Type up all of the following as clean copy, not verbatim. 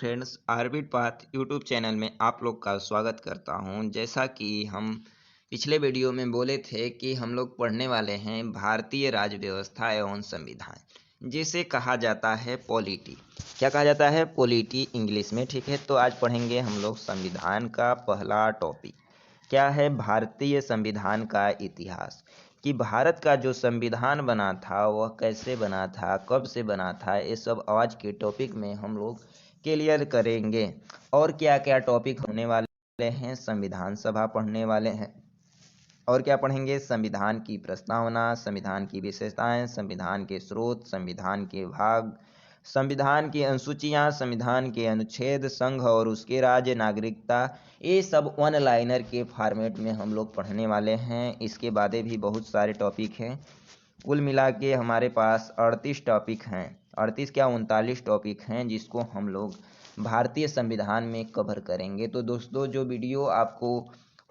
Friends, आरबिट path YouTube channel में आप लोग का स्वागत करता हूं। जैसा कि हम पिछले वीडियो में बोले थे कि हम लोग पढ़ने वाले हैं भारतीय राज्य व्यवस्था एवं संविधान, जिसे कहा जाता है पॉलिटी। क्या कहा जाता है? पॉलिटी इंग्लिश में। ठीक है, तो आज पढ़ेंगे हम लोग संविधान का पहला टॉपिक। क्या है? भारतीय संविधान का इतिहास। कि भारत का जो संविधान बना था वह कैसे बना था, कब से बना था, ये सब आज के टॉपिक में हम लोग क्लियर करेंगे। और क्या क्या टॉपिक होने वाले हैं? संविधान सभा पढ़ने वाले हैं। और क्या पढ़ेंगे? संविधान की प्रस्तावना, संविधान की विशेषताएं, संविधान के स्रोत, संविधान के भाग, संविधान की अनुसूचियां, संविधान के अनुच्छेद, संघ और उसके राज्य, नागरिकता। ये सब वन लाइनर के फॉर्मेट में हम लोग पढ़ने वाले हैं। इसके बाद भी बहुत सारे टॉपिक हैं। कुल मिला के हमारे पास 38 टॉपिक हैं। 38 क्या 39 टॉपिक हैं, जिसको हम लोग भारतीय संविधान में कवर करेंगे। तो दोस्तों, जो वीडियो आपको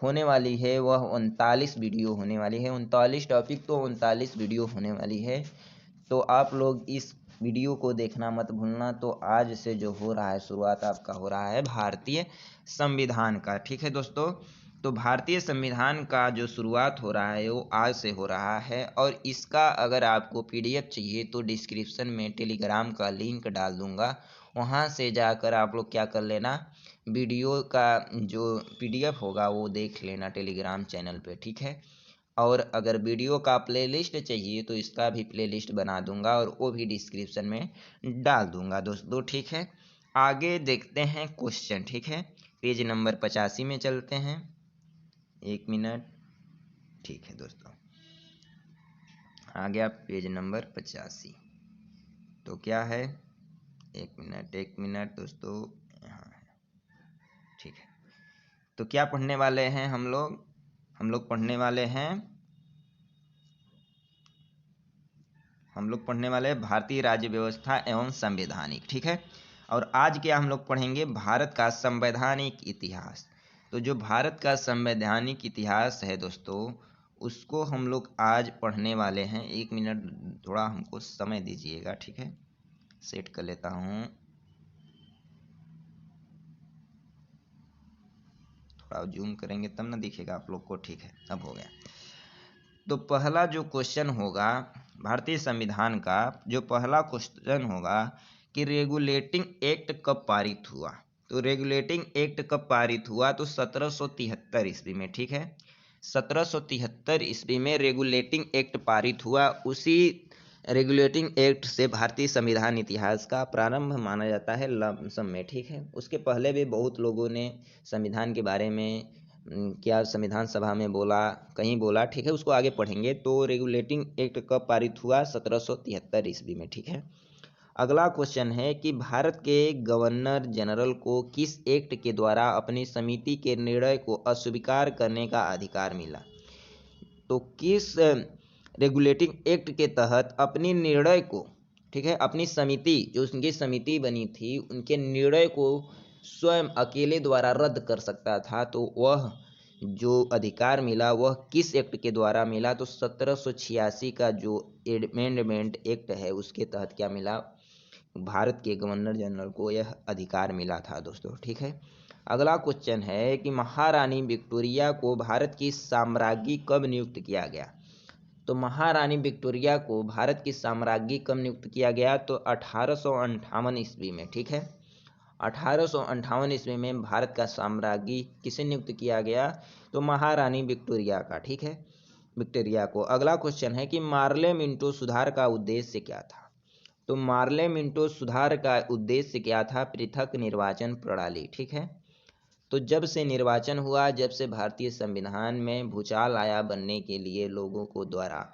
होने वाली है वह 39 वीडियो होने वाली है। 39 टॉपिक तो 39 वीडियो होने वाली है। तो आप लोग इस वीडियो को देखना मत भूलना। तो आज से जो हो रहा है, शुरुआत आपका हो रहा है भारतीय संविधान का। ठीक है दोस्तों, तो भारतीय संविधान का जो शुरुआत हो रहा है वो आज से हो रहा है। और इसका अगर आपको पीडीएफ चाहिए तो डिस्क्रिप्शन में टेलीग्राम का लिंक डाल दूंगा, वहाँ से जाकर आप लोग क्या कर लेना, वीडियो का जो पीडीएफ होगा वो देख लेना टेलीग्राम चैनल पे। ठीक है, और अगर वीडियो का प्लेलिस्ट चाहिए तो इसका भी प्लेलिस्ट बना दूंगा और वो भी डिस्क्रिप्शन में डाल दूंगा दोस्तों। ठीक है, आगे देखते हैं क्वेश्चन। ठीक है, पेज नंबर 85 में चलते हैं। 1 मिनट। ठीक है दोस्तों, आ गया पेज नंबर 85। तो क्या है? 1 मिनट दोस्तों, यहाँ है। ठीक है, तो क्या पढ़ने वाले हैं हम लोग पढ़ने वाले हैं भारतीय राज्य व्यवस्था एवं संवैधानिक। ठीक है, और आज क्या हम लोग पढ़ेंगे? भारत का संवैधानिक इतिहास। तो जो भारत का संवैधानिक इतिहास है दोस्तों, उसको हम लोग आज पढ़ने वाले हैं। 1 मिनट, थोड़ा हमको समय दीजिएगा। ठीक है, सेट कर लेता हूँ। थोड़ा जूम करेंगे तब ना दिखेगा आप लोग को। ठीक है, अब हो गया। तो पहला जो क्वेश्चन होगा भारतीय संविधान का, जो पहला क्वेश्चन होगा कि रेगुलेटिंग एक्ट कब पारित हुआ। तो रेगुलेटिंग एक्ट कब पारित हुआ? तो 1773 ईस्वी में। ठीक है, 1773 ईस्वी में रेगुलेटिंग एक्ट पारित हुआ। उसी रेगुलेटिंग एक्ट से भारतीय संविधान इतिहास का प्रारंभ माना जाता है लमसम में। ठीक है, उसके पहले भी बहुत लोगों ने संविधान के बारे में क्या संविधान सभा में बोला, कहीं बोला। ठीक है, उसको आगे पढ़ेंगे। तो रेगुलेटिंग एक्ट कब पारित हुआ? 1773 ईस्वी में। ठीक है, अगला क्वेश्चन है कि भारत के गवर्नर जनरल को किस एक्ट के द्वारा अपनी समिति के निर्णय को अस्वीकार करने का अधिकार मिला। तो किस रेगुलेटिंग एक्ट के तहत अपनी निर्णय को, ठीक है, अपनी समिति, जो उनकी समिति बनी थी, उनके निर्णय को स्वयं अकेले द्वारा रद्द कर सकता था। तो वह जो अधिकार मिला वह किस एक्ट के द्वारा मिला? तो 1786 का जो अमेंडमेंट एक्ट है उसके तहत क्या मिला? भारत के गवर्नर जनरल को यह अधिकार मिला था दोस्तों। ठीक है, अगला क्वेश्चन है कि महारानी विक्टोरिया को भारत की साम्राज्ञी कब नियुक्त किया गया। तो महारानी विक्टोरिया को भारत की साम्राज्ञी कब नियुक्त किया गया? तो 1858 ईस्वी में। ठीक है, 1858 ईस्वी में भारत का साम्राज्ञी किसे नियुक्त किया गया? तो महारानी विक्टोरिया का। ठीक है, विक्टोरिया को। अगला क्वेश्चन है कि मार्ले मिंटो सुधार का उद्देश्य क्या था। तो मार्ले मिंटो सुधार का उद्देश्य क्या था? पृथक निर्वाचन प्रणाली। ठीक है, तो जब से निर्वाचन हुआ, जब से भारतीय संविधान में भूचाल आया बनने के लिए लोगों को द्वारा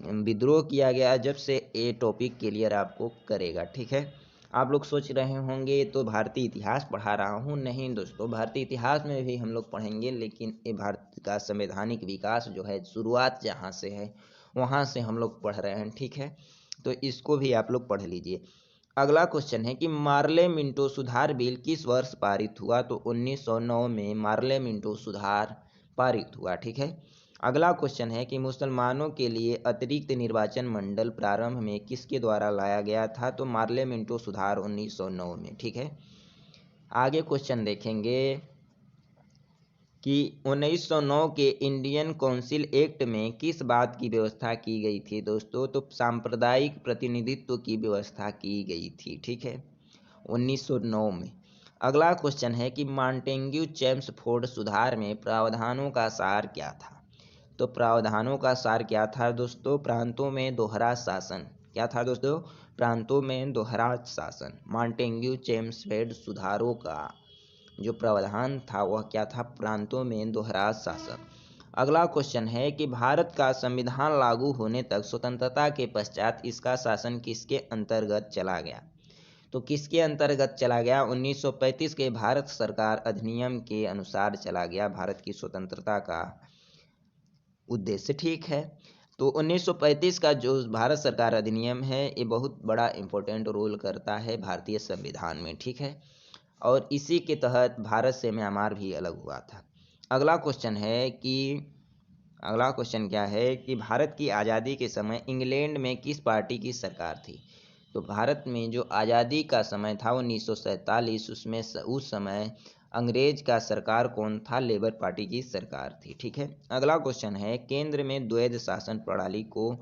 विद्रोह किया गया, जब से ये टॉपिक क्लियर आपको करेगा। ठीक है, आप लोग सोच रहे होंगे तो भारतीय इतिहास पढ़ा रहा हूँ। नहीं दोस्तों, भारतीय इतिहास में भी हम लोग पढ़ेंगे, लेकिन ये भारत का संवैधानिक विकास जो है, शुरुआत जहाँ से है वहाँ से हम लोग पढ़ रहे हैं। ठीक है, तो इसको भी आप लोग पढ़ लीजिए। अगला क्वेश्चन है कि मार्ले मिंटो सुधार बिल किस वर्ष पारित हुआ। तो 1909 में मार्ले मिंटो सुधार पारित हुआ। ठीक है, अगला क्वेश्चन है कि मुसलमानों के लिए अतिरिक्त निर्वाचन मंडल प्रारंभ में किसके द्वारा लाया गया था। तो मार्ले मिंटो सुधार 1909 में। ठीक है, आगे क्वेश्चन देखेंगे कि 1909 के इंडियन काउंसिल एक्ट में किस बात की व्यवस्था की गई थी दोस्तों? तो सांप्रदायिक प्रतिनिधित्व की व्यवस्था की गई थी, ठीक है, 1909 में। अगला क्वेश्चन है कि मॉन्टेग्यू चेम्सफोर्ड सुधार में प्रावधानों का सार क्या था? तो प्रावधानों का सार क्या था दोस्तों? प्रांतों में दोहरा शासन। क्या था दोस्तों? प्रांतों में दोहरा शासन। मॉन्टेग्यू चेम्सफोर्ड सुधारों का जो प्रावधान था वह क्या था? प्रांतों में दोहरा शासन। अगला क्वेश्चन है कि भारत का संविधान लागू होने तक स्वतंत्रता के पश्चात इसका शासन किसके अंतर्गत चला गया? तो किसके अंतर्गत चला गया? 1935 के भारत सरकार अधिनियम के अनुसार चला गया भारत की स्वतंत्रता का उद्देश्य, ठीक है। तो 1935 का जो भारत सरकार अधिनियम है ये बहुत बड़ा इंपॉर्टेंट रोल करता है भारतीय संविधान में, ठीक है, और इसी के तहत भारत से म्यांमार भी अलग हुआ था। अगला क्वेश्चन क्या है कि भारत की आज़ादी के समय इंग्लैंड में किस पार्टी की सरकार थी? तो भारत में जो आज़ादी का समय था 1947, उसमें उस समय अंग्रेज का सरकार कौन था? लेबर पार्टी की सरकार थी, ठीक है। अगला क्वेश्चन है केंद्र में द्वैध शासन प्रणाली को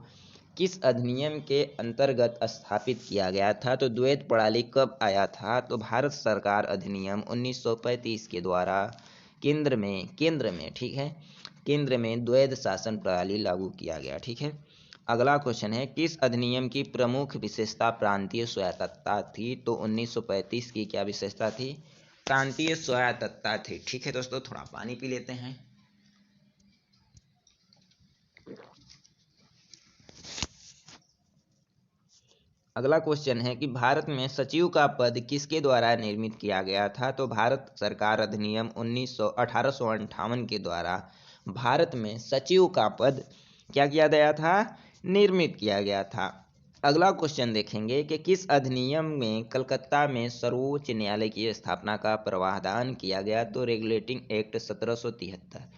किस अधिनियम के अंतर्गत स्थापित किया गया था? तो द्वैध प्रणाली कब आया था? तो भारत सरकार अधिनियम 1935 के द्वारा केंद्र में ठीक है, केंद्र में द्वैध शासन प्रणाली लागू किया गया, ठीक है। अगला क्वेश्चन है किस अधिनियम की प्रमुख विशेषता प्रांतीय स्वायत्तता थी? तो 1935 की क्या विशेषता थी? प्रांतीय स्वायत्तता थी, ठीक है दोस्तों। थोड़ा पानी पी लेते हैं। अगला क्वेश्चन है कि भारत में सचिव का पद किसके द्वारा निर्मित किया गया था? तो भारत सरकार अधिनियम 1858 के द्वारा भारत में सचिव का पद क्या किया गया था? निर्मित किया गया था। अगला क्वेश्चन देखेंगे कि किस अधिनियम में कलकत्ता में सर्वोच्च न्यायालय की स्थापना का प्रावधान किया गया? तो रेगुलेटिंग एक्ट 1773।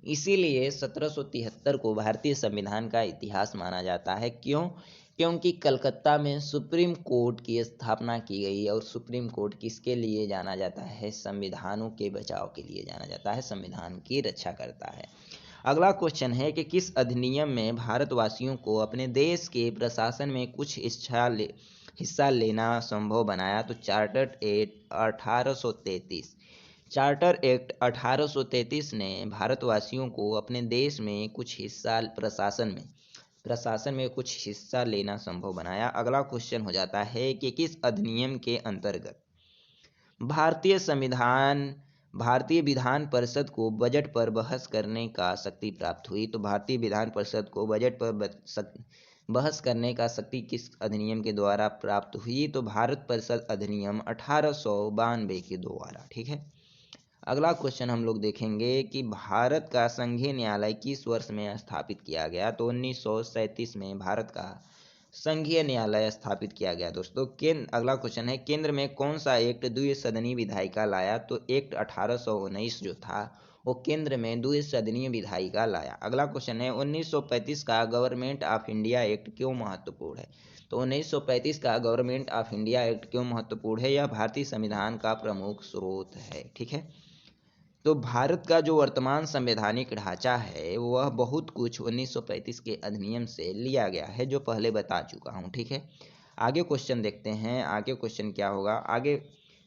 इसीलिए 1773 को भारतीय संविधान का इतिहास माना जाता है। क्यों? क्योंकि कलकत्ता में सुप्रीम कोर्ट की स्थापना की गई और सुप्रीम कोर्ट किसके लिए जाना जाता है? संविधानों के बचाव के लिए जाना जाता है, संविधान की रक्षा करता है। अगला क्वेश्चन है कि किस अधिनियम में भारतवासियों को अपने देश के प्रशासन में कुछ हिस्सा लेना संभव बनाया? तो चार्टर एक्ट 1833। चार्टर एक्ट 1833 ने भारतवासियों को अपने देश में कुछ हिस्सा प्रशासन में कुछ हिस्सा लेना संभव बनाया। अगला क्वेश्चन हो जाता है कि किस अधिनियम के अंतर्गत भारतीय विधान परिषद को बजट पर बहस करने का शक्ति प्राप्त हुई? तो भारतीय विधान परिषद को बजट पर बहस करने का शक्ति किस अधिनियम के द्वारा प्राप्त हुई? तो भारत परिषद अधिनियम 1892 के द्वारा, ठीक है। अगला क्वेश्चन हम लोग देखेंगे कि भारत का संघीय न्यायालय किस वर्ष में स्थापित किया गया? तो 1937 में भारत का संघीय न्यायालय स्थापित किया गया दोस्तों। अगला क्वेश्चन है केंद्र में कौन सा एक्ट द्विसदनीय विधायिका लाया? तो एक्ट 1819 जो था वो केंद्र में द्विसदनीय विधायिका लाया। अगला क्वेश्चन है 1935 का गवर्नमेंट ऑफ इंडिया एक्ट क्यों महत्वपूर्ण है? तो 1935 का गवर्नमेंट ऑफ इंडिया एक्ट क्यों महत्वपूर्ण है? यह भारतीय संविधान का प्रमुख स्रोत है, ठीक है। तो भारत का जो वर्तमान संवैधानिक ढांचा है वह बहुत कुछ 1935 के अधिनियम से लिया गया है, जो पहले बता चुका हूँ, ठीक है। आगे क्वेश्चन देखते हैं। आगे क्वेश्चन क्या होगा? आगे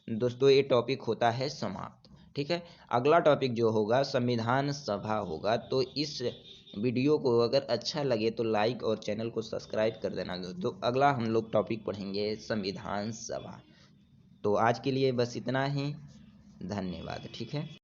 दोस्तों ये टॉपिक होता है समाप्त, ठीक है। अगला टॉपिक जो होगा संविधान सभा होगा। तो इस वीडियो को अगर अच्छा लगे तो लाइक और चैनल को सब्सक्राइब कर देना दोस्तों। अगला हम लोग टॉपिक पढ़ेंगे संविधान सभा। तो आज के लिए बस इतना ही, धन्यवाद, ठीक है।